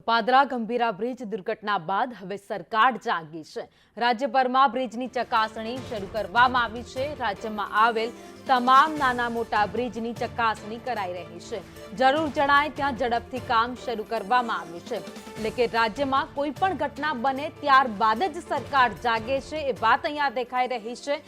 Padra Gambhira bridge દુર્ઘટના બાદ હવે સરકાર જાગી છે। રાજ્યભરમાં બ્રિજની ચકાસણી શરૂ કરવામાં આવી છે। રાજ્યમાં આવેલ તમામ નાના મોટા બ્રિજની ચકાસણી કરાઈ રહી છે। જરૂર જણાય ત્યાં ઝડપથી કામ શરૂ કરવામાં આવ્યું છે। એટલે કે રાજ્યમાં કોઈ પણ ઘટના બને ત્યારબાદ જ સરકાર જાગે છે એ વાત અહીંયા દેખાઈ રહી છે।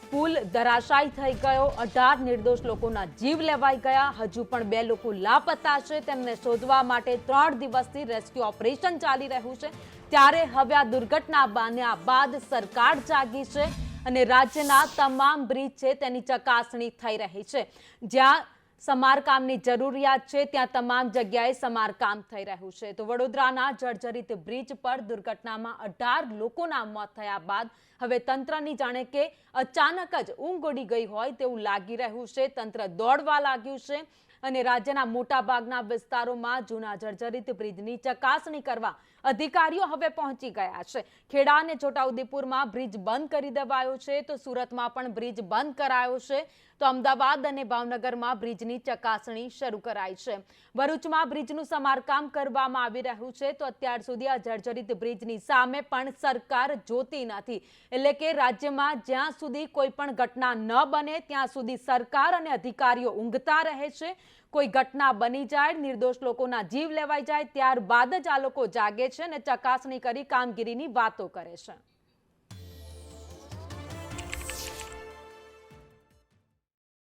પુલ ધરાશાયી થઈ ગયો, 18 નિર્દોષ લોકોના જીવ લેવાઈ ગયા, હજુ પણ 2 લોકો લાપતા છે। તેમને શોધવા માટે 3 દિવસથી રેસ્ક્યુ ઓપરેશન ચાલી રહ્યું છે। ત્યારે હવે આ દુર્ઘટના બન્યા બાદ સરકાર જાગી છે અને રાજ્યના તમામ બ્રિજ છે તેની ચકાસણી થઈ રહી છે। જ્યાં સમારકામની જરૂરિયાત છે ત્યાં તમામ જગ્યાએ સમારકામ થઈ રહ્યું છે। તો વડોદરાના જર્જરિત બ્રિજ પર દુર્ઘટનામાં 18 લોકોના મોત થયા બાદ હવે તંત્રની જાણે કે અચાનક જ ઊંઘ ઉડી ગઈ હોય તેવું લાગી રહ્યું છે। તંત્ર દોડવા લાગ્યું છે અને રાજ્યના મોટાભાગના વિસ્તારોમાં જૂના જર્જરિત બ્રિજની ચકાસણી કરવા અધિકારીઓ હવે પહોંચી ગયા છે। ખેડા અને છોટાઉદેપુરમાં બ્રિજ બંધ કરી દેવાયો છે, તો સુરતમાં પણ બ્રિજ બંધ કરાયો છે, તો અમદાવાદ અને ભાવનગરમાં બ્રિજની ચકાસણી શરૂ કરાઈ છે। ભરૂચમાં બ્રિજનું સમારકામ કરવામાં આવી રહ્યું છે, તો અત્યાર સુધી આ જર્જરિત બ્રિજની સામે પણ સરકાર જોતી નથી। એટલે કે રાજ્યમાં જ્યાં સુધી કોઈ પણ ઘટના ન બને ત્યાં સુધી સરકાર અને અધિકારીઓ ઊંઘતા રહે છે। કોઈ ઘટના બની જાય, નિર્દોષ લોકોના જીવ લેવાઈ જાય ત્યારબાદ જ આ લોકો જાગે છે અને ચકાસણી કરી કામગીરીની વાતો કરે છે।